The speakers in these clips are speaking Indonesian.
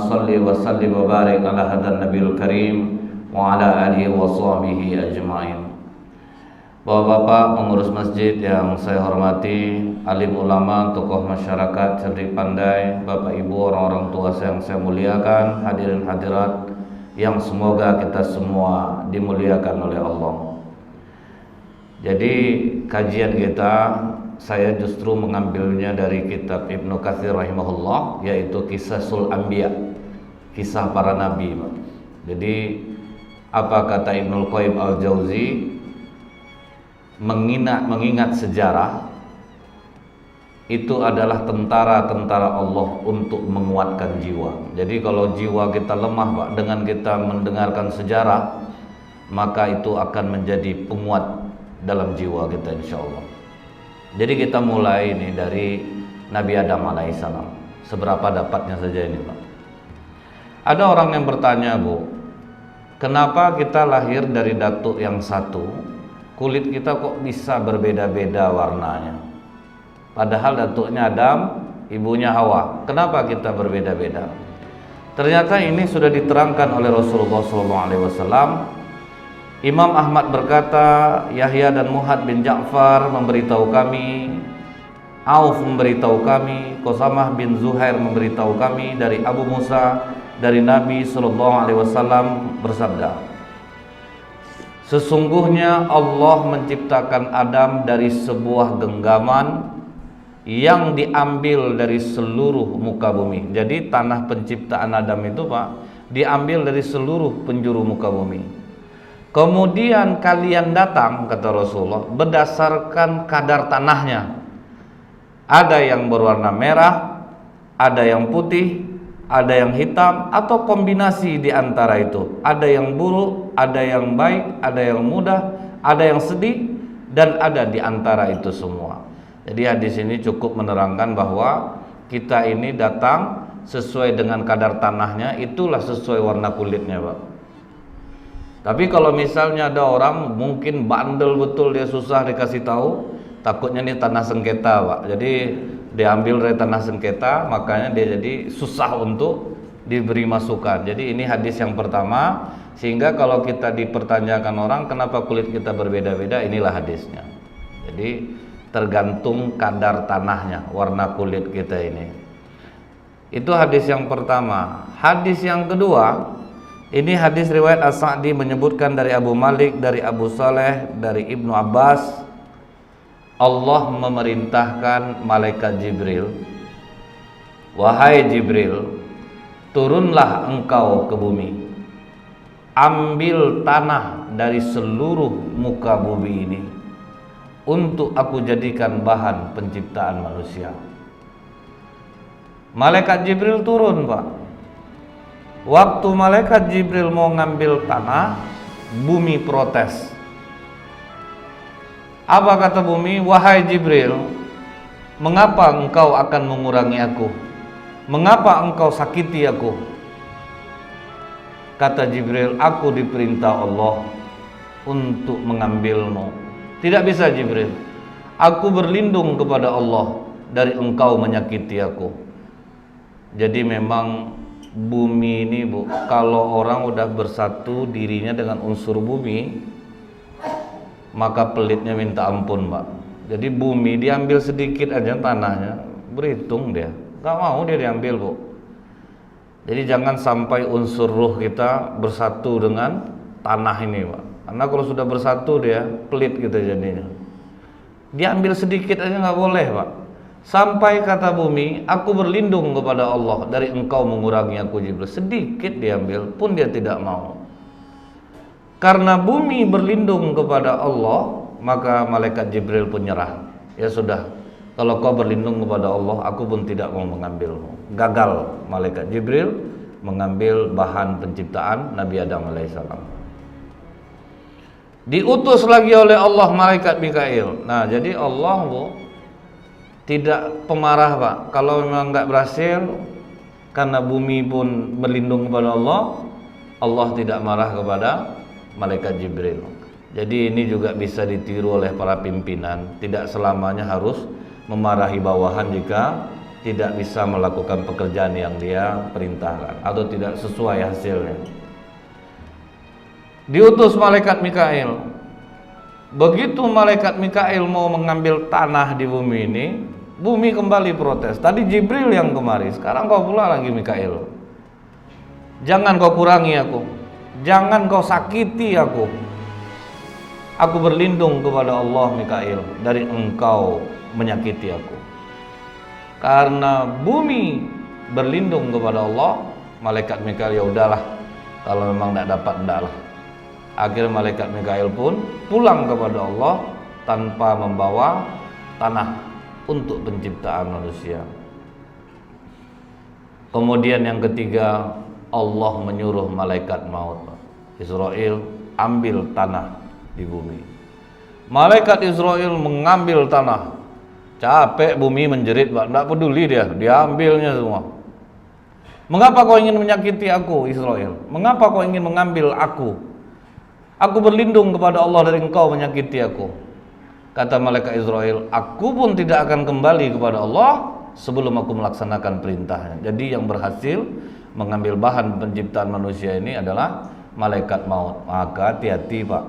Salli wa sallim wa barik ala hadan nabiyil karim wa ala alihi wa sahbihi ajma'in. Bapak-bapak pengurus masjid yang saya hormati, alim ulama, tokoh masyarakat, cerdik pandai, bapak ibu, orang-orang tua yang saya muliakan, hadirin hadirat yang semoga kita semua dimuliakan oleh Allah. Jadi kajian kita saya justru mengambilnya dari kitab Ibnu Katsir rahimahullah, yaitu Qisasul Anbiya, kisah para nabi. Jadi apa kata Ibnul Qayyim Al-Jauzi, mengingat sejarah itu adalah tentara-tentara Allah untuk menguatkan jiwa. Jadi kalau jiwa kita lemah, Pak, dengan kita mendengarkan sejarah, maka itu akan menjadi penguat dalam jiwa kita insyaallah. Jadi kita mulai ini dari Nabi Adam alaihissalam. Seberapa dapatnya saja ini, Pak. Ada orang yang bertanya, Bu, kenapa kita lahir dari datuk yang satu, kulit kita kok bisa berbeda-beda warnanya? Padahal datuknya Adam, ibunya Hawa. Kenapa kita berbeda-beda? Ternyata ini sudah diterangkan oleh Rasulullah SAW. Imam Ahmad berkata, Yahya dan Muhad bin Ja'far memberitahu kami, Auf memberitahu kami, Qasamah bin Zuhair memberitahu kami dari Abu Musa, dari Nabi SAW bersabda, sesungguhnya Allah menciptakan Adam dari sebuah genggaman yang diambil dari seluruh muka bumi. Jadi tanah penciptaan Adam itu, Pak, diambil dari seluruh penjuru muka bumi. Kemudian kalian datang, kata Rasulullah, berdasarkan kadar tanahnya. Ada yang berwarna merah, ada yang putih, ada yang hitam, atau kombinasi di antara itu. Ada yang buruk, ada yang baik, ada yang mudah, ada yang sedih, dan ada di antara itu semua. Jadi hadis ini cukup menerangkan bahwa kita ini datang sesuai dengan kadar tanahnya, itulah sesuai warna kulitnya, Pak. Tapi kalau misalnya ada orang mungkin bandel betul, dia susah dikasih tahu, takutnya ini tanah sengketa, Pak. Jadi diambil dari tanah sengketa, makanya dia jadi susah untuk diberi masukan. Jadi ini hadis yang pertama, sehingga kalau kita dipertanyakan orang kenapa kulit kita berbeda-beda, inilah hadisnya. Jadi tergantung kadar tanahnya, warna kulit kita ini. Itu hadis yang pertama. Hadis yang kedua, ini hadis riwayat As-Sa'di menyebutkan dari Abu Malik, dari Abu Saleh, dari Ibnu Abbas, Allah memerintahkan malaikat Jibril, wahai Jibril, turunlah engkau ke bumi, ambil tanah dari seluruh muka bumi ini untuk aku jadikan bahan penciptaan manusia. Malaikat Jibril turun, Pak. Waktu malaikat Jibril mau ngambil tanah, bumi protes. Apa kata bumi? Wahai Jibril, mengapa engkau akan mengurangi aku? Mengapa engkau sakiti aku? Kata Jibril, aku diperintah Allah untuk mengambilmu. Tidak bisa Jibril, aku berlindung kepada Allah dari engkau menyakiti aku. Jadi memang bumi ini, Bu, kalau orang udah bersatu dirinya dengan unsur bumi, maka pelitnya minta ampun, Pak. Jadi bumi diambil sedikit aja tanahnya, berhitung dia, gak mau dia diambil, Bu. Jadi jangan sampai unsur ruh kita bersatu dengan tanah ini, Pak. Karena kalau sudah bersatu dia pelit kita jadinya. Diambil sedikit aja gak boleh, Pak. Sampai kata bumi, aku berlindung kepada Allah dari engkau mengurangi aku Jibril. Sedikit diambil pun dia tidak mau. Karena bumi berlindung kepada Allah, maka malaikat Jibril pun nyerah. Ya sudah, kalau kau berlindung kepada Allah, aku pun tidak mau mengambilmu. Gagal malaikat Jibril mengambil bahan penciptaan Nabi Adam alaihissalam. Diutus lagi oleh Allah malaikat Mikail. Nah, jadi Allah, Bu, tidak pemarah, Pak. Kalau memang nggak berhasil, karena bumi pun berlindung kepada Allah, Allah tidak marah kepada malaikat Jibril. Jadi ini juga bisa ditiru oleh para pimpinan. Tidak selamanya harus memarahi bawahan jika tidak bisa melakukan pekerjaan yang dia perintahkan atau tidak sesuai hasilnya. Diutus malaikat Mikail. Begitu malaikat Mikail mau mengambil tanah di bumi ini, bumi kembali protes. Tadi Jibril yang kemari, sekarang kau pula lagi Mikail. Jangan kau kurangi aku, jangan kau sakiti aku. Aku berlindung kepada Allah Mikail dari engkau menyakiti aku. Karena bumi berlindung kepada Allah, malaikat Mikail ya udahlah, kalau memang tidak dapat ndaklah. Akhirnya malaikat Mikail pun pulang kepada Allah tanpa membawa tanah untuk penciptaan manusia. Kemudian yang ketiga, Allah menyuruh malaikat maut Israel ambil tanah di bumi. Malaikat Israel mengambil tanah. Capek bumi menjerit, Pak. Tidak peduli dia ambilnya semua. Mengapa kau ingin menyakiti aku, Israel? Mengapa kau ingin mengambil aku? Aku berlindung kepada Allah dari engkau menyakiti aku. Kata malaikat Israel, aku pun tidak akan kembali kepada Allah sebelum aku melaksanakan perintahnya. Jadi yang berhasil mengambil bahan penciptaan manusia ini adalah malaikat maut. Maka hati-hati, Pak.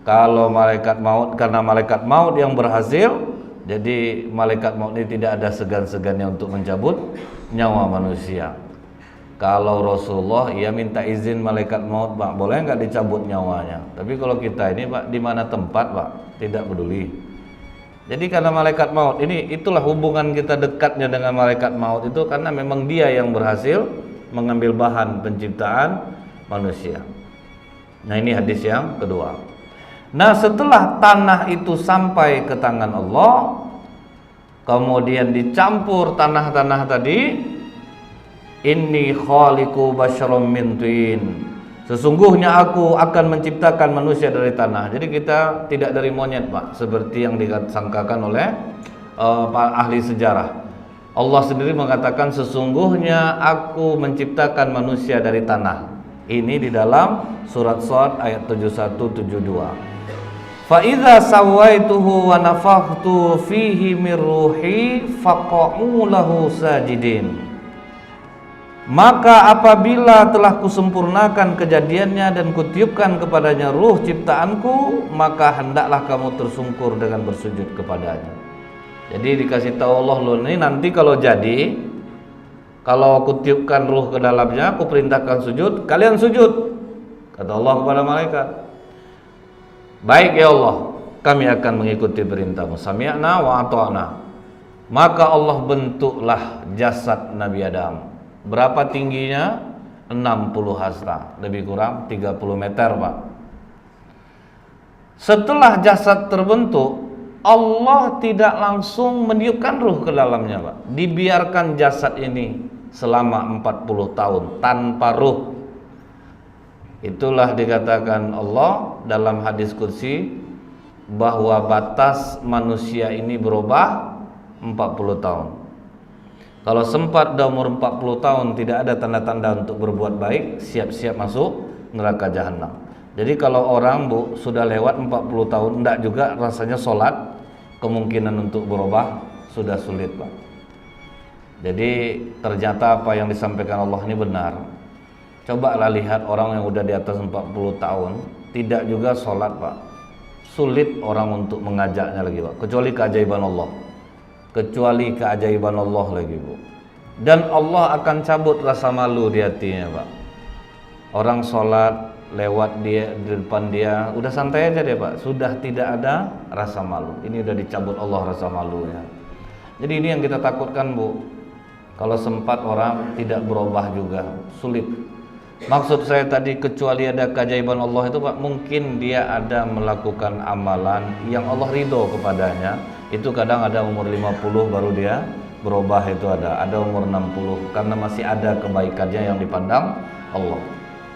Kalau malaikat maut, karena malaikat maut yang berhasil, jadi malaikat maut ini tidak ada segan-segannya untuk mencabut nyawa manusia. Kalau Rasulullah, ia minta izin malaikat maut, Pak, boleh nggak dicabut nyawanya? Tapi kalau kita ini, Pak, di mana tempat, Pak, tidak peduli. Jadi karena malaikat maut ini, itulah hubungan kita dekatnya dengan malaikat maut itu, karena memang dia yang berhasil mengambil bahan penciptaan manusia. Nah, ini hadis yang kedua. Nah, setelah tanah itu sampai ke tangan Allah, kemudian dicampur tanah-tanah tadi, inni khaliqu basyarum min tin. Sesungguhnya aku akan menciptakan manusia dari tanah. Jadi kita tidak dari monyet, Pak, seperti yang disangkakan oleh ahli sejarah. Allah sendiri mengatakan sesungguhnya aku menciptakan manusia dari tanah. Ini di dalam surat Shad ayat 71-72. Fa idza sawaituhu wa nafakhtu fihi mir ruhi faqa'u lahu sajidin. Maka apabila telah kusempurnakan kejadiannya dan kutiupkan kepadanya ruh ciptaanku, maka hendaklah kamu tersungkur dengan bersujud kepadanya. Jadi dikasih tahu Allah, loh ini nanti kalau jadi, kalau kutiupkan ruh ke dalamnya, aku perintahkan sujud, kalian sujud. Kata Allah kepada malaikat, baik ya Allah, kami akan mengikuti perintahmu. Sami'na wa ata'na. Maka Allah bentuklah jasad Nabi Adam. Berapa tingginya? 60 hasta, lebih kurang 30 meter, Pak. Setelah jasad terbentuk, Allah tidak langsung meniupkan ruh ke dalamnya, Pak. Dibiarkan jasad ini selama 40 tahun tanpa ruh. Itulah dikatakan Allah dalam hadis qudsi bahwa batas manusia ini berubah 40 tahun. Kalau sempat dah umur 40 tahun tidak ada tanda-tanda untuk berbuat baik, siap-siap masuk neraka jahanam. Jadi kalau orang, Bu, sudah lewat 40 tahun tidak juga rasanya sholat, kemungkinan untuk berubah sudah sulit, Pak. Jadi ternyata apa yang disampaikan Allah ini benar. Cobalah lihat orang yang udah di atas 40 tahun tidak juga sholat, Pak. Sulit orang untuk mengajaknya lagi, Pak. Kecuali keajaiban Allah. Kecuali keajaiban Allah lagi, Bu. Dan Allah akan cabut rasa malu di hatinya, Pak. Orang sholat lewat dia di depan dia, udah santai aja deh, Pak. Sudah tidak ada rasa malu. Ini udah dicabut Allah rasa malunya. Jadi ini yang kita takutkan, Bu. Kalau sempat orang tidak berubah juga sulit. Maksud saya tadi kecuali ada keajaiban Allah itu, Pak, mungkin dia ada melakukan amalan yang Allah ridho kepadanya. Itu kadang ada umur 50 baru dia berubah, itu ada umur 60 karena masih ada kebaikannya yang dipandang Allah.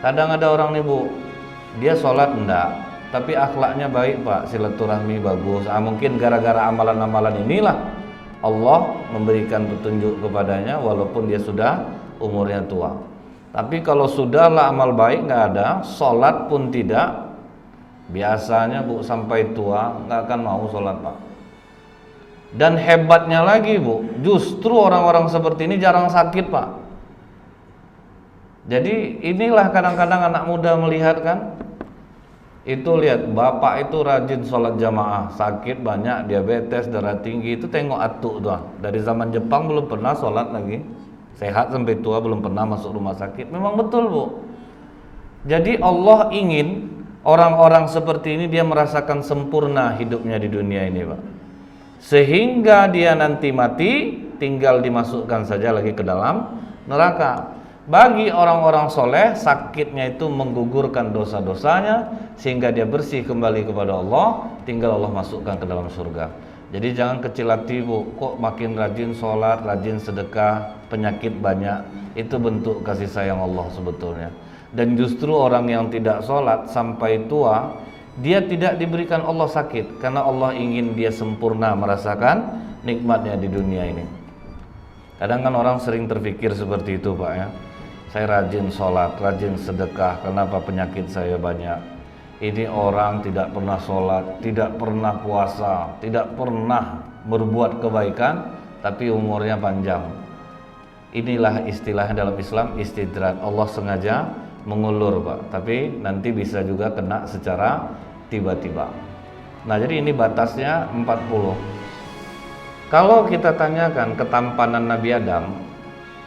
Kadang ada orang nih, Bu, dia sholat enggak, tapi akhlaknya baik, Pak, silaturahmi bagus. Mungkin gara-gara amalan-amalan inilah Allah memberikan petunjuk kepadanya walaupun dia sudah umurnya tua. Tapi kalau sudahlah amal baik nggak ada, sholat pun tidak, biasanya Bu sampai tua nggak akan mau sholat Pak. Dan hebatnya lagi Bu, justru orang-orang seperti ini jarang sakit Pak. Jadi inilah kadang-kadang anak muda melihat kan, itu lihat bapak itu rajin sholat jamaah, sakit banyak, diabetes, darah tinggi, itu tengok atuk tuh. Dari zaman Jepang belum pernah sholat lagi, sehat sampai tua belum pernah masuk rumah sakit. Memang betul Bu. Jadi Allah ingin orang-orang seperti ini dia merasakan sempurna hidupnya di dunia ini Pak, sehingga dia nanti mati tinggal dimasukkan saja lagi ke dalam neraka. Bagi orang-orang soleh, sakitnya itu menggugurkan dosa-dosanya sehingga dia bersih kembali kepada Allah, tinggal Allah masukkan ke dalam surga. Jadi jangan kecil hati Bu, kok makin rajin sholat, rajin sedekah, penyakit banyak. Itu bentuk kasih sayang Allah sebetulnya. Dan justru orang yang tidak sholat sampai tua, dia tidak diberikan Allah sakit, karena Allah ingin dia sempurna merasakan nikmatnya di dunia ini. Kadang kan orang sering terpikir seperti itu Pak ya, saya rajin sholat, rajin sedekah, kenapa penyakit saya banyak? Ini orang tidak pernah sholat, tidak pernah puasa, tidak pernah berbuat kebaikan, tapi umurnya panjang. Inilah istilahnya dalam Islam, istidrat. Allah sengaja mengulur Pak, tapi nanti bisa juga kena secara tiba-tiba. Nah jadi ini batasnya 40. Kalau kita tanyakan ketampanan Nabi Adam,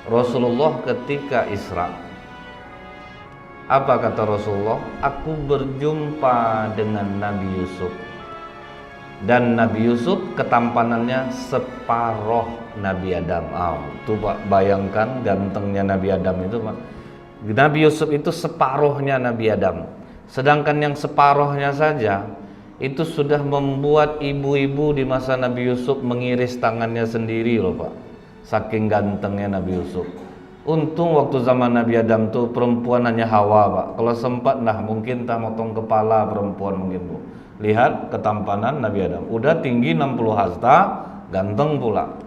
Rasulullah ketika Isra, apa kata Rasulullah? Aku berjumpa dengan Nabi Yusuf, dan Nabi Yusuf ketampanannya separuh Nabi Adam. Tuh Pak, bayangkan gantengnya Nabi Adam itu Pak. Nabi Yusuf itu separuhnya Nabi Adam, sedangkan yang separuhnya saja itu sudah membuat ibu-ibu di masa Nabi Yusuf mengiris tangannya sendiri loh Pak, saking gantengnya Nabi Yusuf. Untung waktu zaman Nabi Adam tuh perempuan hanya Hawa Pak, kalau sempat nah mungkin tak motong kepala perempuan mungkin Bu. Lihat ketampanan Nabi Adam, udah tinggi 60 hasta, ganteng pula.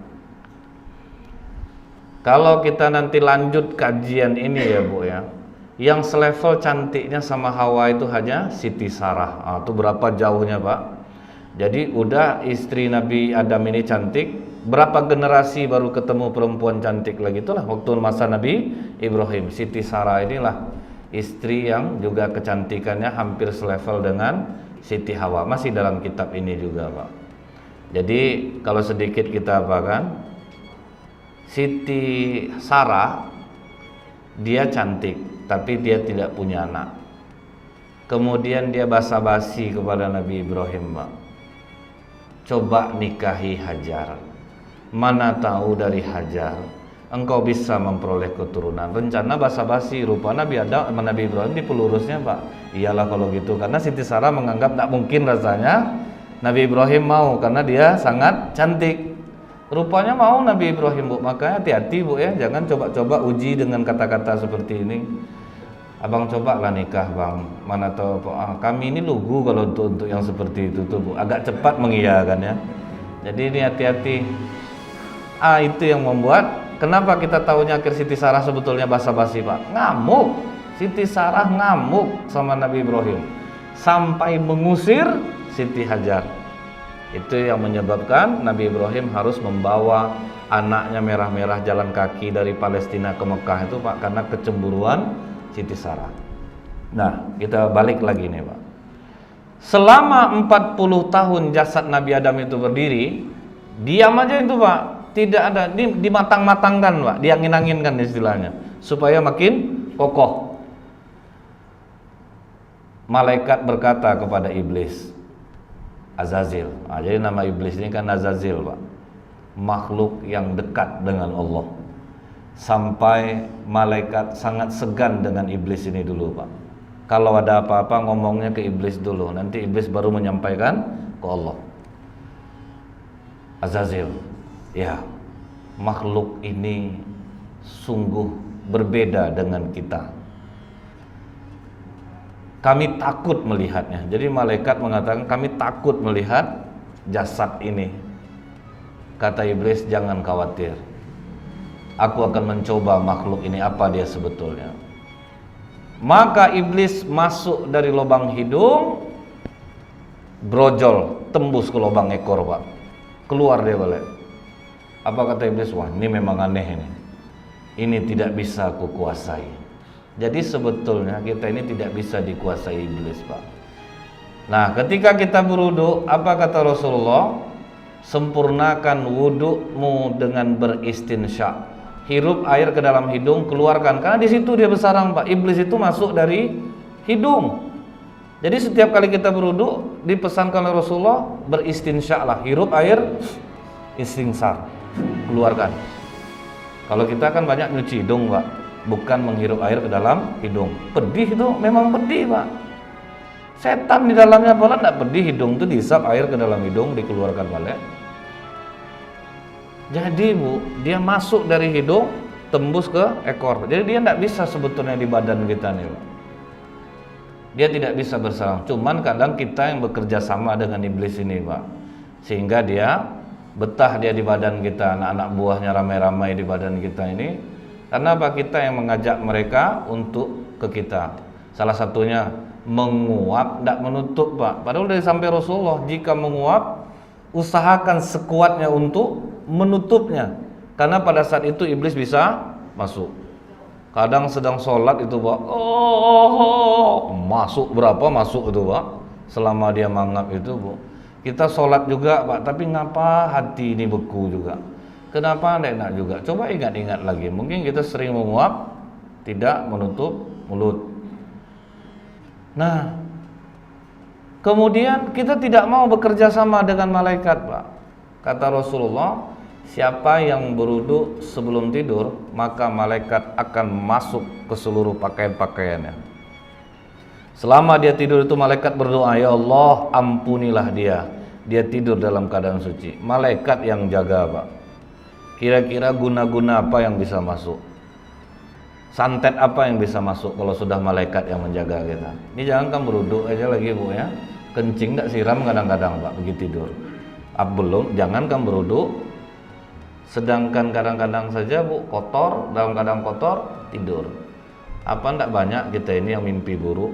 Kalau kita nanti lanjut kajian ini ya Bu ya, yang selevel cantiknya sama Hawa itu hanya Siti Sarah. Itu berapa jauhnya Pak? Jadi udah istri Nabi Adam ini cantik, berapa generasi baru ketemu perempuan cantik lagi? Itulah waktu masa Nabi Ibrahim. Siti Sarah inilah istri yang juga kecantikannya hampir selevel dengan Siti Hawa. Masih dalam kitab ini juga Pak. Jadi kalau sedikit kita apakan, Siti Sarah dia cantik, tapi dia tidak punya anak. Kemudian dia basa-basi kepada Nabi Ibrahim Pak, coba nikahi Hajar, mana tahu dari Hajar engkau bisa memperoleh keturunan. Rencana basa-basi, rupa Nabi Ibrahim di pelurusnya Pak. Iyalah kalau gitu, karena Siti Sarah menganggap tak mungkin rasanya Nabi Ibrahim mau, karena dia sangat cantik. Rupanya mau Nabi Ibrahim Bu, makanya hati-hati Bu ya, jangan coba-coba uji dengan kata-kata seperti ini. Abang cobalah nikah Bang, mana tahu kami ini lugu kalau untuk yang seperti itu tuh Bu, agak cepat mengiyakan ya. Jadi ini hati-hati. Itu yang membuat kenapa kita tahunya akhir Siti Sarah sebetulnya basa-basi Pak, ngamuk. Siti Sarah ngamuk sama Nabi Ibrahim sampai mengusir Siti Hajar. Itu yang menyebabkan Nabi Ibrahim harus membawa anaknya merah-merah jalan kaki dari Palestina ke Mekah itu Pak, karena kecemburuan Siti Sarah. Nah kita balik lagi nih Pak, selama 40 tahun jasad Nabi Adam itu berdiri, diam aja itu Pak, tidak ada, dimatang-matangkan Pak, diangin-anginkan istilahnya supaya makin kokoh. Malaikat berkata kepada iblis, Azazil. Jadi nama iblis ini kan Azazil Pak, makhluk yang dekat dengan Allah. Sampai malaikat sangat segan dengan iblis ini dulu Pak. Kalau ada apa-apa ngomongnya ke iblis dulu, nanti iblis baru menyampaikan ke Allah. Azazil, ya makhluk ini sungguh berbeda dengan kita. Kami takut melihatnya. Jadi malaikat mengatakan kami takut melihat jasad ini. Kata iblis, jangan khawatir, aku akan mencoba makhluk ini apa dia sebetulnya. Maka iblis masuk dari lubang hidung, brojol, tembus ke lubang ekor, Pak. Keluar dia balik. Apa kata iblis? Wah, ini memang aneh ini. Ini tidak bisa aku kuasai. Jadi sebetulnya kita ini tidak bisa dikuasai iblis, Pak. Nah, ketika kita berwudu, apa kata Rasulullah? Sempurnakan wudumu dengan beristinsya. Hirup air ke dalam hidung, keluarkan. Karena di situ dia bersarang, Pak. Iblis itu masuk dari hidung. Jadi setiap kali kita berwudu, dipesankan oleh Rasulullah, beristinsya lah. Hirup air, istinsar, keluarkan. Kalau kita kan banyak nyuci hidung, Pak, bukan menghirup air ke dalam hidung. Pedih itu, memang pedih, Pak. Setan di dalamnya pula tidak pedih, hidung itu dihisap air ke dalam hidung, dikeluarkan balik. Jadi Bu, dia masuk dari hidung, tembus ke ekor. Jadi dia tidak bisa sebetulnya di badan kita nih, Pak. Dia tidak bisa bersarang. Cuman kadang kita yang bekerja sama dengan iblis ini, Pak, sehingga dia betah dia di badan kita, anak-anak buahnya ramai-ramai di badan kita ini. Karena apa? Kita yang mengajak mereka untuk ke kita. Salah satunya menguap, tidak menutup, Pak. Padahal dari sampai Rasulullah, jika menguap, usahakan sekuatnya untuk menutupnya. Karena pada saat itu iblis bisa masuk. Kadang sedang sholat itu, Pak, masuk berapa masuk itu, Pak. Selama dia mangap itu, Bu. Kita sholat juga, Pak, tapi ngapa hati ini beku juga? Kenapa tidak enak juga? Coba ingat-ingat lagi. Mungkin kita sering menguap, tidak menutup mulut. Nah, kemudian kita tidak mau bekerja sama dengan malaikat, Pak. Kata Rasulullah, siapa yang berwudu sebelum tidur, maka malaikat akan masuk ke seluruh pakaian-pakaiannya. Selama dia tidur itu malaikat berdoa, ya Allah, ampunilah dia. Dia tidur dalam keadaan suci. Malaikat yang jaga, Pak. Kira-kira guna-guna apa yang bisa masuk? Santet apa yang bisa masuk kalau sudah malaikat yang menjaga kita? Ini jangan kan berwudu aja lagi, Bu, ya. Kencing tak siram kadang-kadang, Pak, begitu tidur. Belum, jangan kan berwudu. Sedangkan kadang-kadang saja, Bu, kotor, dalam keadaan kotor, tidur. Apa enggak banyak kita ini yang mimpi buruk?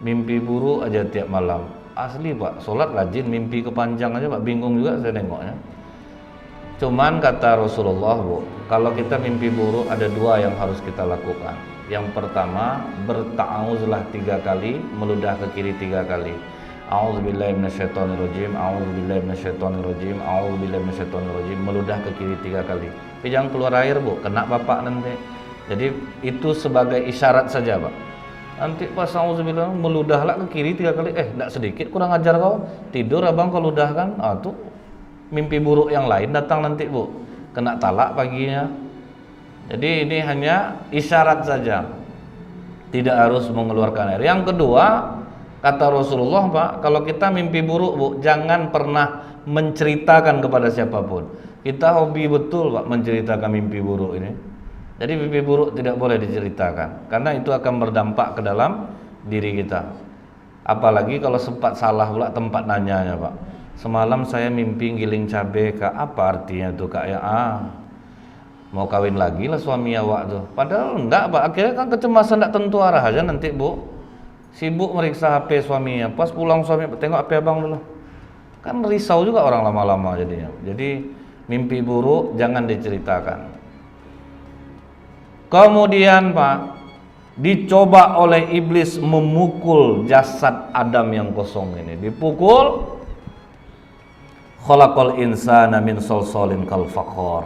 Mimpi buruk aja tiap malam. Asli, Pak, sholat rajin, mimpi kepanjang aja, Pak, bingung juga saya nengoknya. Cuman kata Rasulullah, Bu, kalau kita mimpi buruk ada dua yang harus kita lakukan. Yang pertama, berta'awuzlah 3 kali, meludah ke kiri 3 kali. A'udzubillahi minasyaitonirrajim, a'udzubillahi minasyaitonirrajim, a'udzubillahi minasyaitonirrajim, meludah ke kiri 3 kali. Tapi jangan keluar air, Bu, kena bapak nanti. Jadi itu sebagai isyarat saja, Pak. Nanti pas a'udzubillah meludahlah ke kiri 3 kali, enggak sedikit, kurang ajar kau. Tidur abang kau ludahkan. Tuh mimpi buruk yang lain datang nanti, Bu, kena talak paginya. Jadi ini hanya isyarat saja, tidak harus mengeluarkan air. Yang kedua, kata Rasulullah, Pak, kalau kita mimpi buruk, Bu, jangan pernah menceritakan kepada siapapun. Kita hobi betul, Pak, menceritakan mimpi buruk ini. Jadi mimpi buruk tidak boleh diceritakan, karena itu akan berdampak ke dalam diri kita. Apalagi kalau sempat salah pula tempat nanyanya, Pak. Semalam saya mimpi giling cabai, Kak. Apa artinya tuh, Kak? Ya, mau kawin lagi lah suami awak tuh. Padahal enggak, Pak. Akhirnya kan kecemasan enggak tentu arah aja nanti, Bu. Sibuk meriksa HP suaminya. Pas pulang suami, tengok HP abang dulu. Kan risau juga orang lama-lama jadinya. Jadi mimpi buruk jangan diceritakan. Kemudian, Pak, dicoba oleh iblis memukul jasad Adam yang kosong ini. Dipukul. Khalaqal insana min salsalin kal fakhar.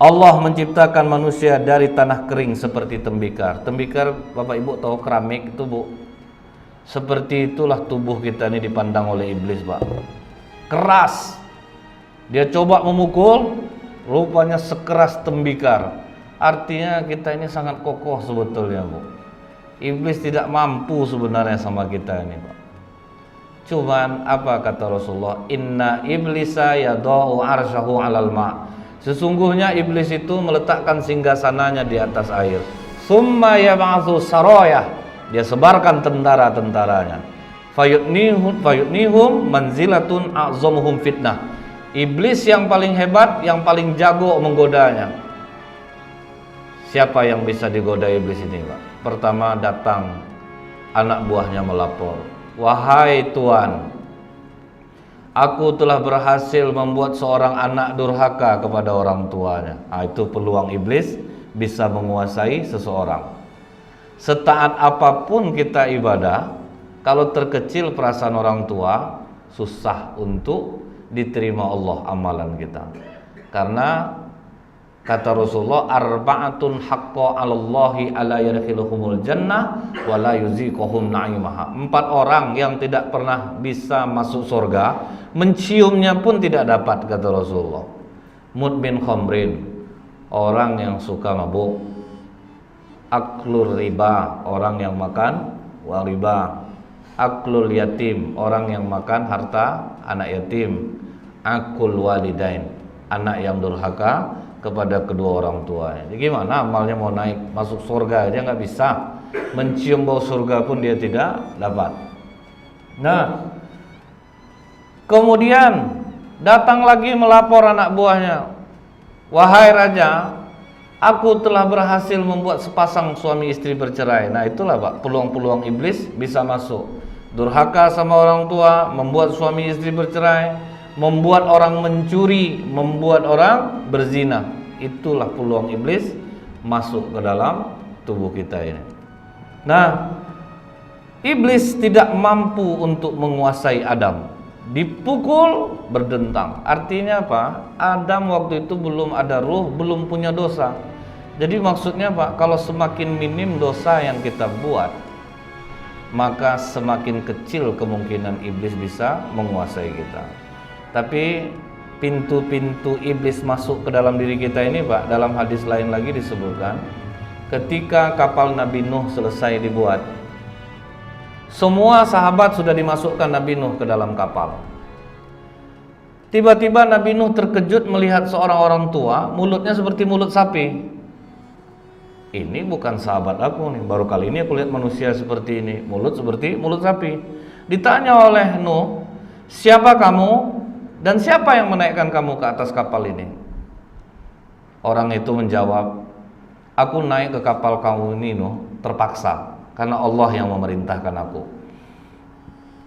Allah menciptakan manusia dari tanah kering seperti tembikar. Tembikar, Bapak Ibu tahu, keramik itu, Bu. Seperti itulah tubuh kita ini dipandang oleh iblis, Pak. Keras. Dia coba memukul, rupanya sekeras tembikar. Artinya kita ini sangat kokoh sebetulnya, Bu. Iblis tidak mampu sebenarnya sama kita ini, Pak. Cuman apa kata Rasulullah? Inna iblisa yadau arsyahu alal ma'. Sesungguhnya iblis itu meletakkan singgasananya di atas air. Summa yab'atsu sarayah. Dia sebarkan tentara-tentaranya. Fayutnihum manzilatun a'zamuhum fitnah. Iblis yang paling hebat, yang paling jago menggodanya. Siapa yang bisa digoda iblis ini, Pak? Pertama datang anak buahnya melapor, "Wahai Tuan, aku telah berhasil membuat seorang anak durhaka kepada orang tuanya." Itu peluang iblis bisa menguasai seseorang. Setaat apapun kita ibadah, kalau terkecil perasaan orang tua, susah untuk diterima Allah amalan kita. Karena kata Rasulullah, arba'atun haqqa 'alallahi ala yadkhiluhumul jannah wa la yuziquhum na'imaha. 4 orang yang tidak pernah bisa masuk surga, menciumnya pun tidak dapat, kata Rasulullah. Mudmin khamrin, orang yang suka mabuk. Aklur riba, orang yang makan uang riba. Aklul yatim, orang yang makan harta anak yatim. Akul walidain, anak yang durhaka kepada kedua orang tuanya. Jadi gimana amalnya mau naik masuk surga aja nggak bisa, mencium bau surga pun dia tidak dapat. Nah, kemudian datang lagi melapor anak buahnya, "Wahai raja, aku telah berhasil membuat sepasang suami istri bercerai." Nah itulah Pak, peluang-peluang iblis bisa masuk. Durhaka sama orang tua, membuat suami istri bercerai, membuat orang mencuri, membuat orang berzina. Itulah peluang iblis masuk ke dalam tubuh kita ini. Nah, iblis tidak mampu untuk menguasai Adam. Dipukul, berdentang. Artinya apa? Adam waktu itu belum ada ruh, belum punya dosa. Jadi maksudnya Pak, kalau semakin minim dosa yang kita buat, maka semakin kecil kemungkinan iblis bisa menguasai kita. Tapi pintu-pintu iblis masuk ke dalam diri kita ini Pak, dalam hadis lain lagi disebutkan, ketika kapal Nabi Nuh selesai dibuat, semua sahabat sudah dimasukkan Nabi Nuh ke dalam kapal. Tiba-tiba Nabi Nuh terkejut melihat seorang orang tua, mulutnya seperti mulut sapi. Ini bukan sahabat aku nih, baru kali ini aku lihat manusia seperti ini, mulut seperti mulut sapi. Ditanya oleh Nuh, "Siapa kamu dan siapa yang menaikkan kamu ke atas kapal ini?" Orang itu menjawab, "Aku naik ke kapal kamu ini Nuh, terpaksa, karena Allah yang memerintahkan aku.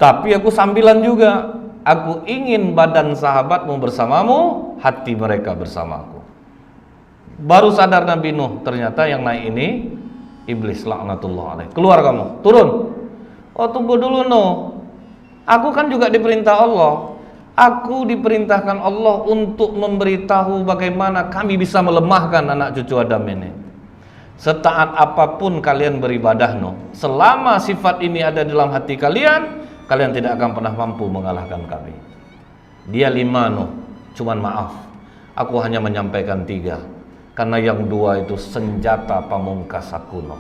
Tapi aku sambilan juga, aku ingin badan sahabatmu bersamamu, hati mereka bersamaku." Baru sadar Nabi Nuh, ternyata yang naik ini iblis laknatullah alaih. "Keluar kamu, turun." "Oh tunggu dulu Nuh, aku kan juga diperintah Allah. Aku diperintahkan Allah untuk memberitahu bagaimana kami bisa melemahkan anak cucu Adam ini. Setaat apapun kalian beribadah Nuh, selama sifat ini ada dalam hati kalian, kalian tidak akan pernah mampu mengalahkan kami." Dia 5 Nuh, cuman maaf, aku hanya menyampaikan 3. Karena yang 2 itu senjata pamungkas aku Nuh.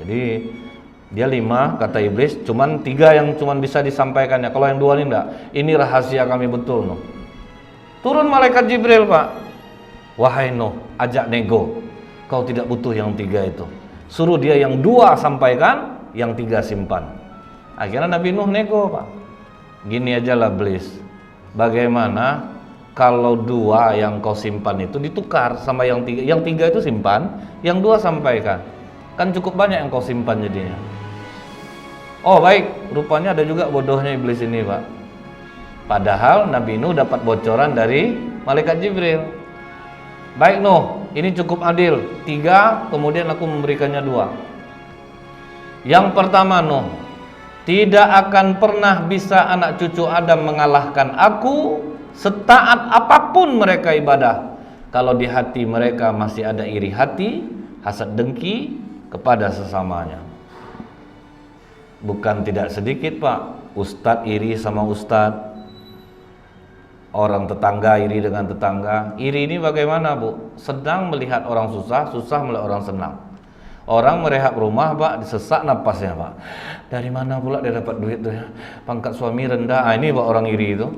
Jadi dia 5 kata iblis, cuman 3 yang cuman bisa disampaikannya. Kalau yang 2 ini enggak, ini rahasia kami betul Nuh. Turun malaikat Jibril Pak, "Wahai Nuh, ajak nego. Kau tidak butuh yang 3 itu. Suruh dia yang 2 sampaikan, yang 3 simpan." Akhirnya Nabi Nuh nego Pak. "Gini aja lah iblis, bagaimana kalau 2 yang kau simpan itu ditukar sama yang 3? Yang 3 itu simpan, yang 2 sampaikan. Kan cukup banyak yang kau simpan jadinya." Oh baik, rupanya ada juga bodohnya iblis ini Pak. Padahal Nabi Nuh dapat bocoran dari malaikat Jibril. "Baik Nuh, ini cukup adil, 3, kemudian aku memberikannya 2. Yang pertama Nuh, tidak akan pernah bisa anak cucu Adam mengalahkan aku setaat apapun mereka ibadah, kalau di hati mereka masih ada iri hati, hasad dengki kepada sesamanya." Bukan tidak sedikit Pak, ustadz iri sama ustadz, orang tetangga iri dengan tetangga. Iri ini bagaimana Bu? Sedang melihat orang susah, susah melihat orang senang. Orang merehab rumah Pak, disesak napasnya Pak. Dari mana pula dia dapat duit tuh ya? Pangkat suami rendah. Ini Pak orang iri itu.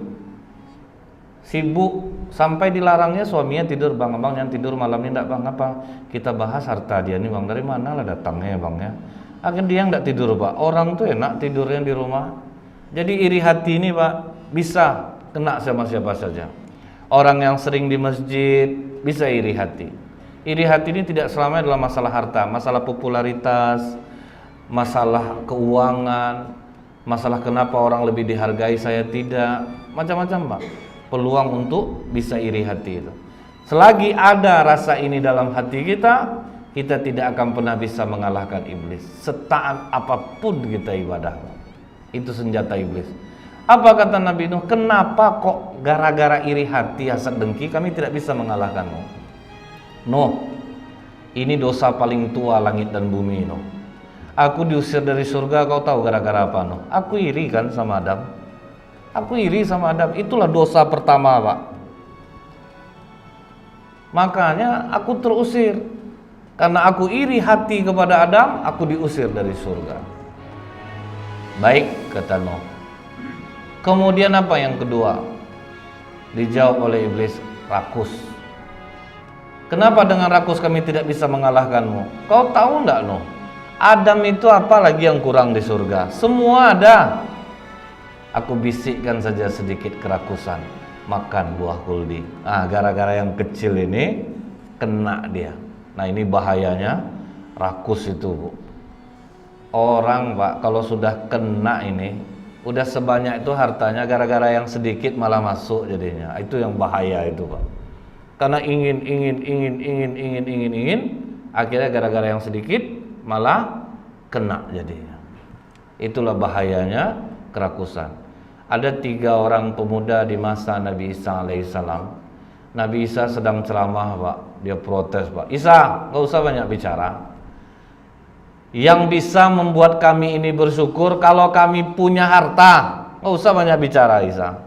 Sibuk sampai dilarangnya suaminya tidur, "Bang, abang jangan tidur malam ini." "Enggak Bang, apa? Kita bahas harta dia nih Bang, dari mana lah datangnya ya Bang ya." Akhirnya dia enggak tidur Pak. Orang tuh enak tidurnya di rumah. Jadi iri hati ini Pak bisa kena sama siapa saja. Orang yang sering di masjid bisa iri hati. Iri hati ini tidak selamanya adalah masalah harta, masalah popularitas, masalah keuangan, masalah kenapa orang lebih dihargai saya tidak, macam-macam Pak. Peluang untuk bisa iri hati itu. Selagi ada rasa ini dalam hati kita, kita tidak akan pernah bisa mengalahkan iblis. Setaat apapun kita ibadah, itu senjata iblis. Apa kata Nabi Nuh? Kenapa kok gara-gara iri hati, hasad, dengki kami tidak bisa mengalahkanmu? Nuh, ini dosa paling tua langit dan bumi Nuh. Aku diusir dari surga, kau tahu gara-gara apa Nuh? Aku iri kan sama Adam. Aku iri sama Adam, itulah dosa pertama Pak. Makanya aku terusir. Karena aku iri hati kepada Adam, aku diusir dari surga. Baik, kata Nuh. Kemudian apa yang kedua? Dijawab oleh iblis, rakus. Kenapa dengan rakus kami tidak bisa mengalahkanmu? Kau tahu enggak Nuh? Adam itu apa lagi yang kurang di surga? Semua ada. Aku bisikkan saja sedikit kerakusan, makan buah kuldi. Gara-gara yang kecil ini kena dia. Nah ini bahayanya rakus itu Bu. Orang Pak kalau sudah kena ini, udah sebanyak itu hartanya, gara-gara yang sedikit malah masuk jadinya. Itu yang bahaya itu Pak. Karena ingin, akhirnya gara-gara yang sedikit malah kena jadinya. Itulah bahayanya kerakusan. Ada 3 orang pemuda di masa Nabi Isa alaihissalam. Nabi Isa sedang ceramah Pak, dia protes Pak. Isa, gak usah banyak bicara. Yang bisa membuat kami ini bersyukur kalau kami punya harta. Gak usah banyak bicara Isa.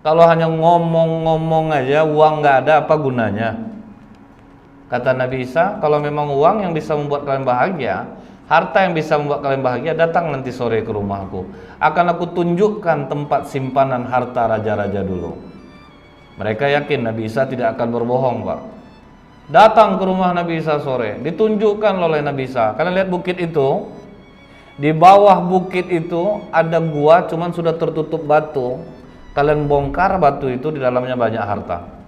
Kalau hanya ngomong-ngomong aja, uang gak ada, apa gunanya? Kata Nabi Isa, kalau memang uang yang bisa membuat kalian bahagia, harta yang bisa membuat kalian bahagia, datang nanti sore ke rumahku. Akan aku tunjukkan tempat simpanan harta raja-raja dulu. Mereka yakin Nabi Isa tidak akan berbohong Pak. Datang ke rumah Nabi Isa sore, ditunjukkan oleh Nabi Isa. Kalian lihat bukit itu, di bawah bukit itu ada gua, cuman sudah tertutup batu. Kalian bongkar batu itu, di dalamnya banyak harta.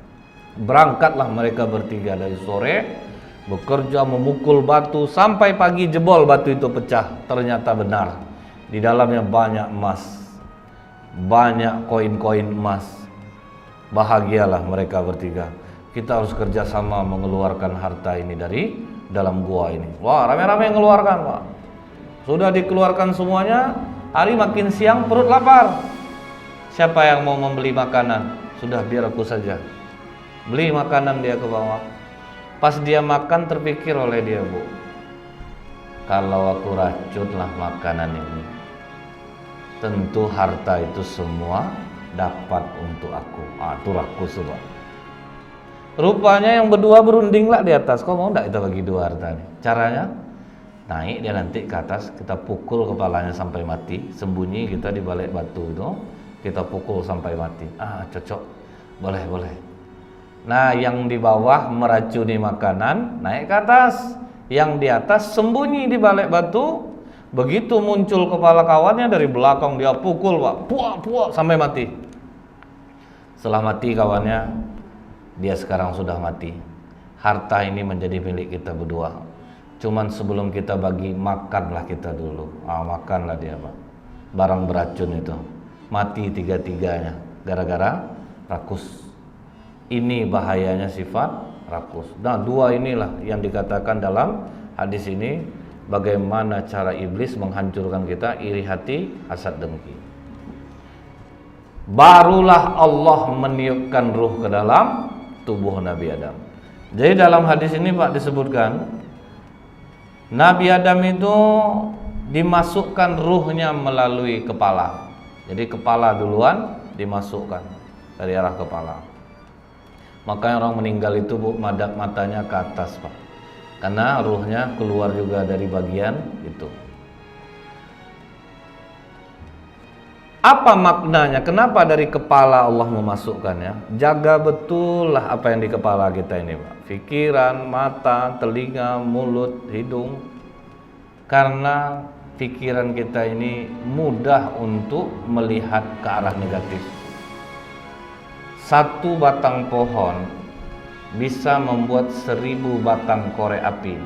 Berangkatlah mereka bertiga dari sore, bekerja memukul batu sampai pagi, jebol batu itu pecah. Ternyata benar, di dalamnya banyak emas, banyak koin-koin emas. Bahagialah mereka bertiga. Kita harus kerjasama mengeluarkan harta ini dari dalam gua ini. Wah, rame-rame mengeluarkan Pak. Sudah dikeluarkan semuanya. Hari makin siang, perut lapar. Siapa yang mau membeli makanan? Sudah, biar aku saja. Beli makanan dia ke bawah. Pas dia makan, terpikir oleh dia, Bu, kalau aku racunlah makanan ini, tentu harta itu semua dapat untuk aku. Itu rakus Pak. Rupanya yang berdua berunding lah di atas. Kau mau enggak kita bagi 2 harta nih? Caranya naik dia nanti ke atas, kita pukul kepalanya sampai mati, sembunyi kita di balik batu itu, kita pukul sampai mati. Cocok, boleh. Nah yang di bawah meracuni makanan naik ke atas, yang di atas sembunyi di balik batu. Begitu muncul kepala kawannya dari belakang, dia pukul Pak, puak sampai mati. Setelah mati kawannya, dia sekarang sudah mati. Harta ini menjadi milik kita berdua. Cuman sebelum kita bagi, makanlah kita dulu. Makanlah dia Pak, barang beracun itu. Mati 3-3-nya gara-gara rakus. Ini bahayanya sifat rakus. Nah 2 inilah yang dikatakan dalam hadis ini, bagaimana cara iblis menghancurkan kita, iri hati, hasad, dengki. Barulah Allah meniupkan ruh ke dalam tubuh Nabi Adam. Jadi dalam hadis ini Pak disebutkan, Nabi Adam itu dimasukkan ruhnya melalui kepala. Jadi kepala duluan dimasukkan dari arah kepala. Makanya orang meninggal itu Bu, madap matanya ke atas Pak, karena ruhnya keluar juga dari bagian itu. Apa maknanya? Kenapa dari kepala Allah memasukkannya? Jaga betul lah apa yang di kepala kita ini Pak. Pikiran, mata, telinga, mulut, hidung. Karena pikiran kita ini mudah untuk melihat ke arah negatif. 1 batang pohon bisa membuat 1000 batang korek api.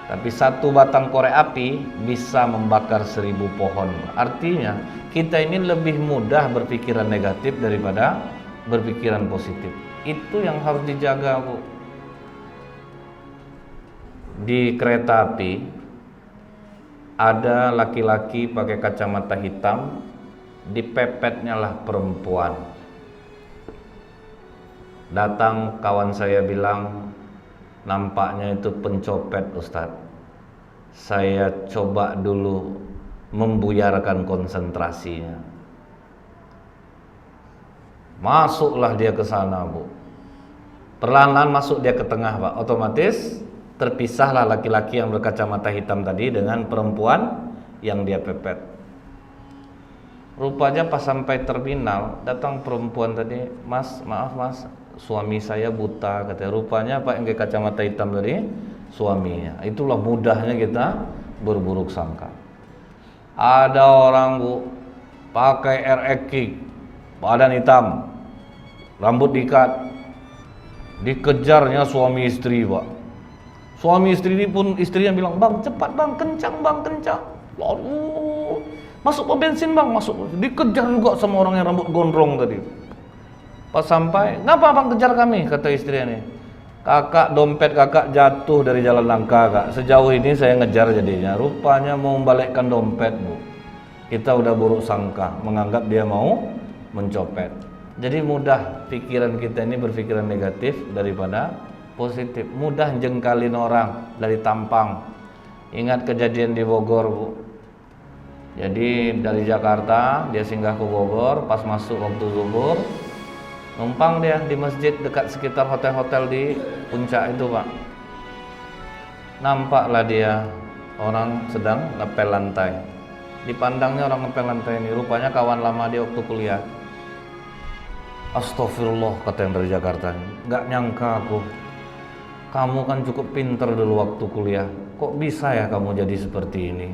Tapi satu batang korek api bisa membakar 1000 pohon. Artinya kita ini lebih mudah berpikiran negatif daripada berpikiran positif. Itu yang harus dijaga, Bu. Di kereta api ada laki-laki pakai kacamata hitam, dipepetnya lah perempuan. Datang kawan saya bilang, nampaknya itu pencopet, Ustadz. Saya coba dulu membuyarkan konsentrasinya. Masuklah dia ke sana, Bu. Perlahan-lahan masuk dia ke tengah, Pak. Otomatis terpisahlah laki-laki yang berkacamata hitam tadi dengan perempuan yang dia pepet. Rupanya pas sampai terminal, datang perempuan tadi, "Mas, maaf Mas, suami saya buta," katanya. Rupanya Pak yang pakai kacamata hitam tadi suaminya. Itulah mudahnya kita berburuk sangka. Ada orang, Bu, pakai RX Kick, badan hitam, rambut diikat, dikejarnya suami istri, Pak. Suami istri ini pun, istrinya bilang, "Bang, cepat bang, kencang bang, kencang." Lalu masuk pom bensin bang, masuk. Dikejar juga sama orang yang rambut gondrong tadi. Pas sampai, "Ngapa bang kejar kami?" kata istrinya nih. "Kakak, dompet kakak jatuh dari jalan nangka, Kak. Sejauh ini saya ngejar jadinya." Rupanya mau membalikkan dompet, Bu. Kita udah buruk sangka, menganggap dia mau mencopet. Jadi mudah pikiran kita ini berpikiran negatif daripada positif. Mudah jengkalin orang dari tampang. Ingat kejadian di Bogor, Bu. Jadi dari Jakarta dia singgah ke Bogor, pas masuk waktu zuhur, numpang dia di masjid dekat sekitar hotel-hotel di puncak itu, Pak. Nampaklah dia orang sedang ngepel lantai. Dipandangnya orang ngepel lantai ini, rupanya kawan lama dia waktu kuliah. "Astagfirullah," kata yang dari Jakarta, "nggak nyangka aku. Kamu kan cukup pinter dulu waktu kuliah. Kok bisa ya kamu jadi seperti ini?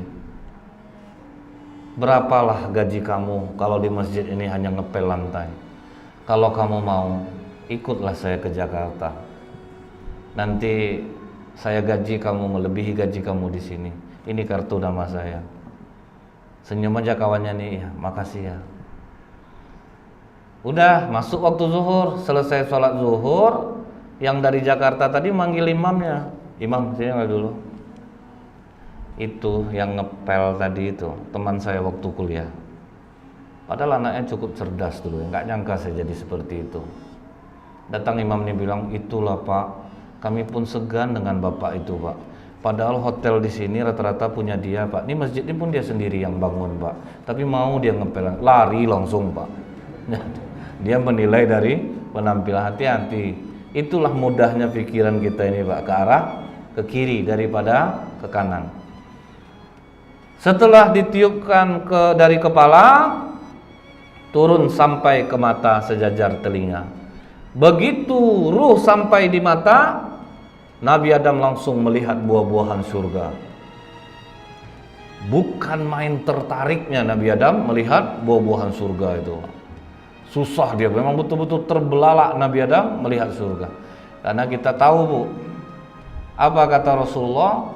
Berapalah gaji kamu kalau di masjid ini hanya ngepel lantai? Kalau kamu mau, ikutlah saya ke Jakarta. Nanti saya gaji kamu melebihi gaji kamu di sini. Ini kartu nama saya." Senyum aja kawannya nih, "Ya, makasih ya." Udah masuk waktu zuhur, selesai sholat zuhur, yang dari Jakarta tadi manggil imamnya. "Imam, sini nggak dulu. Itu yang ngepel tadi itu teman saya waktu kuliah. Padahal anaknya cukup cerdas dulu, nggak nyangka saya jadi seperti itu." Datang imam ini bilang, "Itulah Pak, kami pun segan dengan bapak itu, Pak. Padahal hotel di sini rata-rata punya dia, Pak. Ini masjid ini pun dia sendiri yang bangun, Pak. Tapi mau dia ngepel, lari langsung, Pak." Dia menilai dari penampilan. Hati-hati. Itulah mudahnya pikiran kita ini, Pak, ke arah ke kiri daripada ke kanan. Setelah ditiupkan dari kepala, turun sampai ke mata sejajar telinga. Begitu ruh sampai di mata, Nabi Adam langsung melihat buah-buahan surga. Bukan main tertariknya Nabi Adam melihat buah-buahan surga itu. Susah dia, memang betul-betul terbelalak Nabi Adam melihat surga. Karena kita tahu, Bu, apa kata Rasulullah?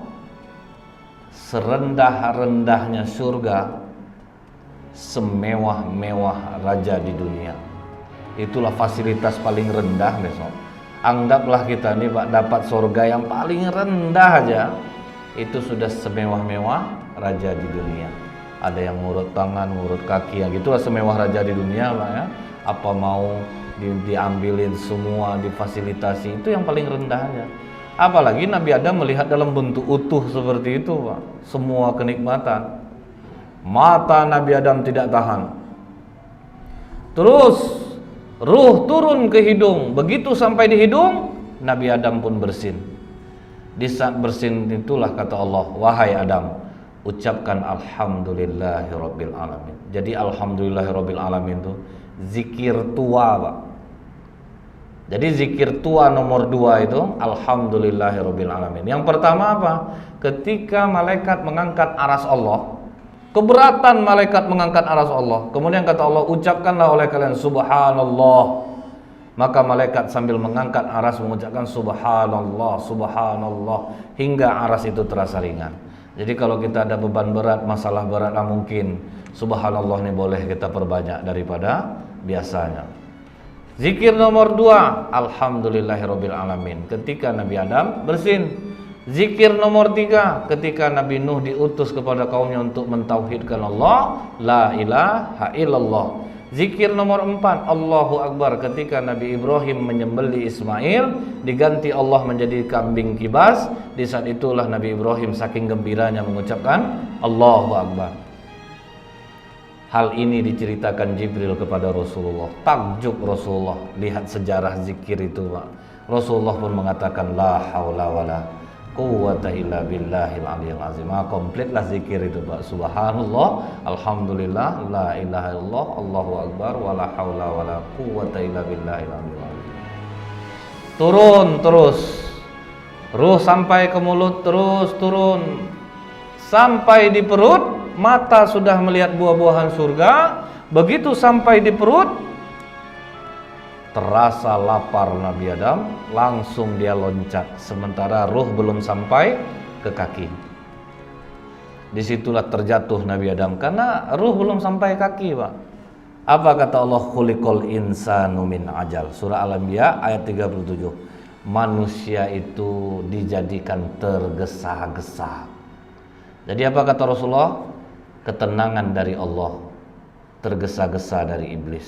Serendah-rendahnya surga, semewah-mewah raja di dunia. Itulah fasilitas paling rendah besok. Anggaplah kita ini, Pak, dapat surga yang paling rendah aja, itu sudah semewah-mewah raja di dunia. Ada yang ngurut tangan, ngurut kaki, yang gitulah semewah raja di dunia, Pak, ya. Apa mau diambilin semua, difasilitasi, itu yang paling rendahnya. Apalagi Nabi Adam melihat dalam bentuk utuh seperti itu, Pak. Semua kenikmatan. Mata Nabi Adam tidak tahan. Terus ruh turun ke hidung. Begitu sampai di hidung, Nabi Adam pun bersin. Di saat bersin itulah kata Allah, "Wahai Adam, ucapkan alhamdulillahirabbil alamin." Jadi alhamdulillahirabbil alamin itu zikir tua, Pak. Jadi zikir tua nomor 2 itu alhamdulillahirabbil alamin. Yang pertama apa? Ketika malaikat mengangkat aras Allah, keberatan malaikat mengangkat aras Allah. Kemudian kata Allah, ucapkanlah oleh kalian subhanallah. Maka malaikat sambil mengangkat aras mengucapkan subhanallah, subhanallah, hingga aras itu terasa ringan. Jadi kalau kita ada beban berat, masalah berat, mungkin subhanallah ini boleh kita perbanyak daripada biasanya. Zikir nomor 2, alhamdulillahirabbil alamin, ketika Nabi Adam bersin. Zikir nomor 3, ketika Nabi Nuh diutus kepada kaumnya untuk mentauhidkan Allah, la ilaha illallah. Zikir nomor 4, Allahu Akbar, ketika Nabi Ibrahim menyembelih Ismail, diganti Allah menjadi kambing kibas. Di saat itulah Nabi Ibrahim saking gembiranya mengucapkan Allahu Akbar. Hal ini diceritakan Jibril kepada Rasulullah. Takjub Rasulullah lihat sejarah zikir itu, Pak. Rasulullah pun mengatakan la haula wala quwwata illa billahil aliyil azim. Kompletlah zikir itu, Pak. Subhanallah, alhamdulillah, la ilaha illallah, Allahu akbar, wala haula wala quwwata illa billahil aliyil azim. Turun terus. Ruh sampai ke mulut, terus turun sampai di perut. Mata sudah melihat buah-buahan surga. Begitu sampai di perut, terasa lapar Nabi Adam, langsung dia loncat, sementara ruh belum sampai ke kaki. Disitulah terjatuh Nabi Adam, karena ruh belum sampai kaki, Pak. Apa kata Allah? Khuliqal insanu min ajal. Surah Al-Anbiya ayat 37. Manusia itu dijadikan tergesa-gesa. Jadi apa kata Rasulullah? Ketenangan dari Allah, tergesa-gesa dari iblis.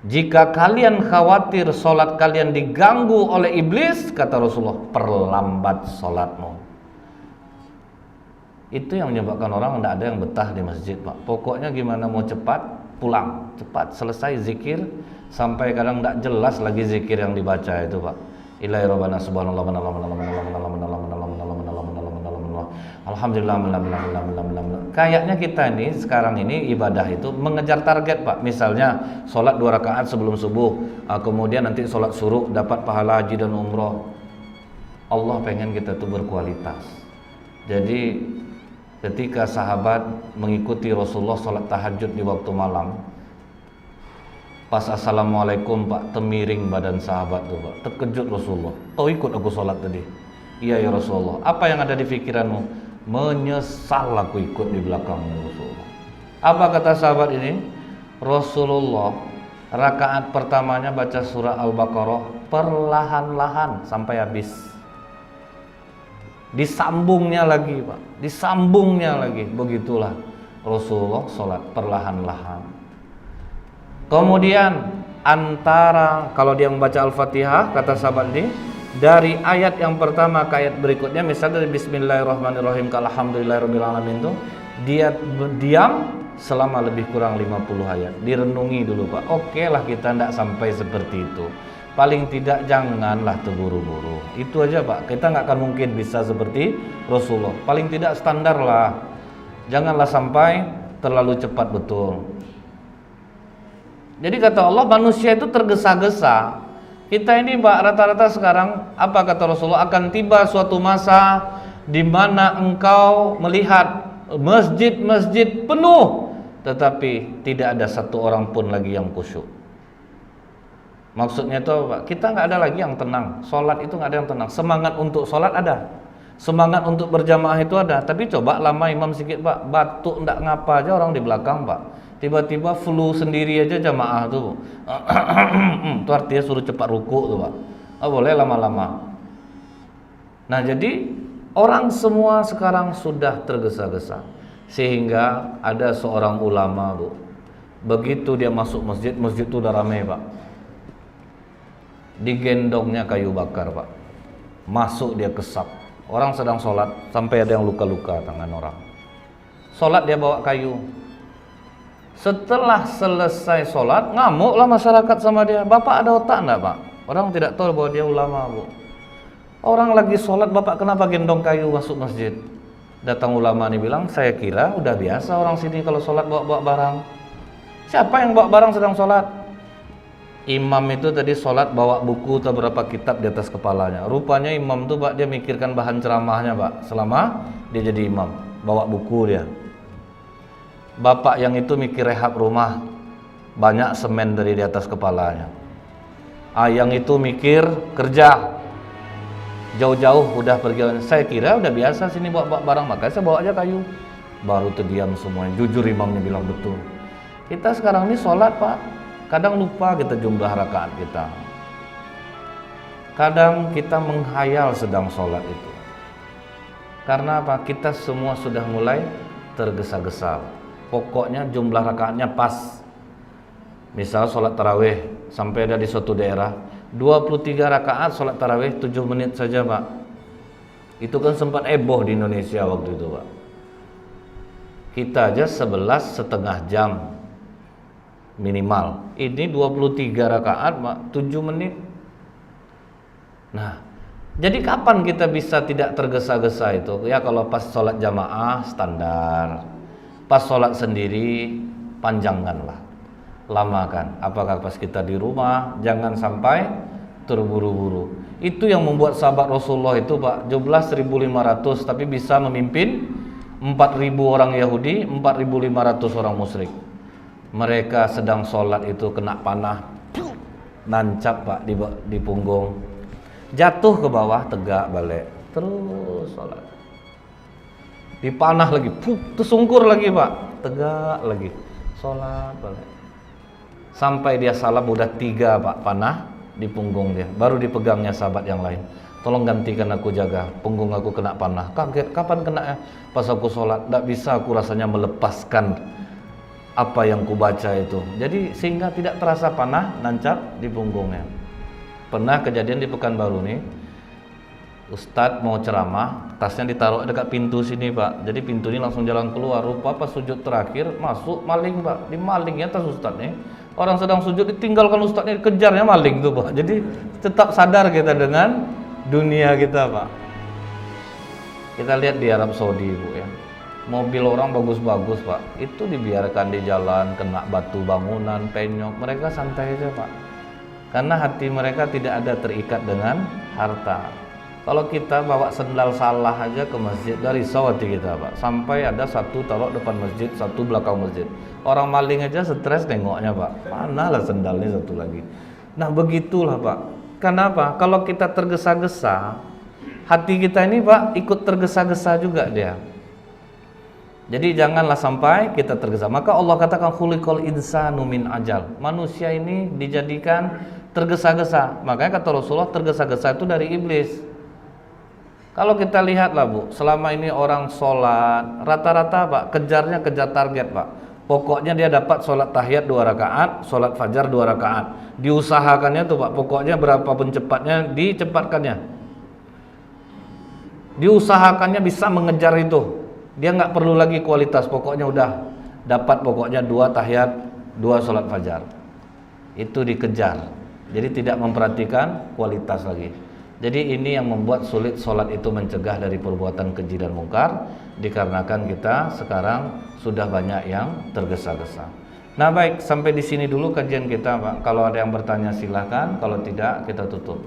Jika kalian khawatir solat kalian diganggu oleh iblis, kata Rasulullah, perlambat solatmu. Itu yang menyebabkan orang tidak ada yang betah di masjid, Pak. Pokoknya gimana mau cepat pulang, cepat selesai zikir, sampai kadang tidak jelas lagi zikir yang dibaca itu, Pak. Ilahi rabbana subhanallah alhamdulillah. Kayaknya kita ini sekarang ini ibadah itu mengejar target, Pak. Misalnya sholat 2 rakaat sebelum subuh, kemudian nanti sholat suruh dapat pahala haji dan umroh. Allah pengen kita tuh berkualitas. Jadi ketika sahabat mengikuti Rasulullah sholat tahajud di waktu malam, pas assalamualaikum, Pak, temiring badan sahabat tuh, Pak. Terkejut Rasulullah. Kau ikut aku sholat tadi? Iya ya Rasulullah. Apa yang ada di pikiranmu? Menyesal aku ikut di belakangmu Rasulullah. Apa kata sahabat ini? Rasulullah rakaat pertamanya baca surah Al-Baqarah perlahan-lahan sampai habis. Disambungnya lagi, Pak. Disambungnya lagi. Begitulah Rasulullah sholat perlahan-lahan. Kemudian antara kalau dia membaca Al-Fatihah, kata sahabat ini, dari ayat yang pertama ke ayat berikutnya, misalnya dari Bismillahirrahmanirrahim ke Alhamdulillahirabbil alamin itu, dia diam selama lebih kurang 50 ayat. Direnungi dulu, Pak. Oke lah kita tidak sampai seperti itu. Paling tidak janganlah terburu-buru. Itu aja, Pak. Kita nggak akan mungkin bisa seperti Rasulullah. Paling tidak standar lah. Janganlah sampai terlalu cepat, betul. Jadi kata Allah, manusia itu tergesa-gesa. Kita ini, Pak, rata-rata sekarang, apa kata Rasulullah, akan tiba suatu masa di mana engkau melihat masjid-masjid penuh, tetapi tidak ada satu orang pun lagi yang khusyuk. Maksudnya itu, Pak, kita nggak ada lagi yang tenang. Sholat itu nggak ada yang tenang. Semangat untuk sholat ada, semangat untuk berjamaah itu ada. Tapi coba lama imam sedikit, Pak, batuk ndak ngapa aja orang di belakang, Pak. Tiba-tiba flu sendiri aja jamaah tuh. Itu artinya suruh cepat ruku tuh, Pak. Boleh lama-lama. Nah, jadi orang semua sekarang sudah tergesa-gesa. Sehingga ada seorang ulama, Bu. Begitu dia masuk masjid, masjid itu udah ramai, Pak. Digendongnya kayu bakar, Pak. Masuk dia kesap. Orang sedang sholat, sampai ada yang luka-luka tangan orang. Sholat dia bawa kayu. Setelah selesai sholat, ngamuklah masyarakat sama dia. Bapak ada otak enggak, Pak? Orang tidak tahu bahwa dia ulama, Bu. Orang lagi sholat, Bapak kenapa gendong kayu masuk masjid? Datang ulama ini bilang, saya kira udah biasa orang sini kalau sholat bawa-bawa barang. Siapa yang bawa barang sedang sholat? Imam itu tadi sholat bawa buku atau beberapa kitab di atas kepalanya. Rupanya imam tuh, Pak, dia mikirkan bahan ceramahnya, Pak, selama dia jadi imam. Bawa buku dia. Bapak yang itu mikir rehab rumah, banyak semen dari di atas kepalanya. Yang itu mikir kerja jauh-jauh udah pergi. Saya kira udah biasa sini bawa barang, makanya saya bawa aja kayu. Baru terdiam semuanya. Jujur imamnya bilang betul. Kita sekarang ini sholat Pak, kadang lupa kita jumlah rakaat kita. Kadang kita menghayal sedang sholat itu. Karena apa? Kita semua sudah mulai tergesa-gesa. Pokoknya jumlah rakaatnya pas. Misal sholat tarawih sampai ada di suatu daerah 23 rakaat sholat tarawih 7 menit saja Pak. Itu kan sempat heboh di Indonesia waktu itu Pak. Kita aja 11,5 jam minimal. Ini 23 rakaat Pak, 7 menit. Nah, jadi kapan kita bisa tidak tergesa-gesa itu? Ya kalau pas sholat jamaah standar. Pas sholat sendiri panjangkanlah, lamakan. Apakah pas kita di rumah, jangan sampai terburu-buru. Itu yang membuat sahabat Rasulullah itu Pak, jumlah 1.500 tapi bisa memimpin 4.000 orang Yahudi, 4.500 orang musyrik. Mereka sedang sholat itu kena panah, nancap Pak di punggung, jatuh ke bawah, tegak balik, terus sholat. Dipanah lagi, tersungkur lagi Pak, tegak lagi, sholat balik. Sampai dia salam udah 3 Pak panah di punggung dia, baru dipegangnya sahabat yang lain. Tolong gantikan aku jaga, punggung aku kena panah. Kaget, kapan kena ya? Pas aku sholat, tidak bisa aku rasanya melepaskan apa yang ku baca itu. Jadi sehingga tidak terasa panah nancap di punggungnya. Pernah kejadian di Pekanbaru nih, Ustadz mau ceramah, tasnya ditaruh dekat pintu sini Pak. Jadi pintu ini langsung jalan keluar. Rupa pas sujud terakhir masuk maling Pak, dimalingnya tas Ustadz nih. Orang sedang sujud ditinggalkan Ustadznya, dikejarnya maling tuh Pak. Jadi tetap sadar kita dengan dunia kita Pak. Kita lihat di Arab Saudi Bu ya, mobil orang bagus-bagus Pak, itu dibiarkan di jalan, kena batu bangunan, penyok, mereka santai aja Pak. Karena hati mereka tidak ada terikat dengan harta. Kalau kita bawa sendal salah aja ke masjid, dari sawati kita Pak, sampai ada satu taruh depan masjid, satu belakang masjid. Orang maling aja stres nengoknya Pak, manalah sendalnya satu lagi. Nah begitulah Pak. Kenapa? Kalau kita tergesa-gesa, hati kita ini Pak ikut tergesa-gesa juga dia. Jadi janganlah sampai kita tergesa. Maka Allah katakan khuliqal insanu min ajal. Manusia ini dijadikan tergesa-gesa. Makanya kata Rasulullah, tergesa-gesa itu dari iblis. Kalau kita lihatlah Bu, selama ini orang sholat rata-rata Pak kejarnya kejar target Pak. Pokoknya dia dapat sholat tahiyat 2 rakaat, sholat fajar 2 rakaat. Diusahakannya tuh Pak, pokoknya berapapun cepatnya dicepatkannya. Diusahakannya bisa mengejar itu. Dia nggak perlu lagi kualitas, pokoknya udah dapat pokoknya 2 tahiyat, 2 sholat fajar. Itu dikejar. Jadi tidak memperhatikan kualitas lagi. Jadi ini yang membuat sulit sholat itu mencegah dari perbuatan keji dan mungkar, dikarenakan kita sekarang sudah banyak yang tergesa-gesa. Nah baik, sampai di sini dulu kajian kita Pak. Kalau ada yang bertanya silahkan, kalau tidak kita tutup.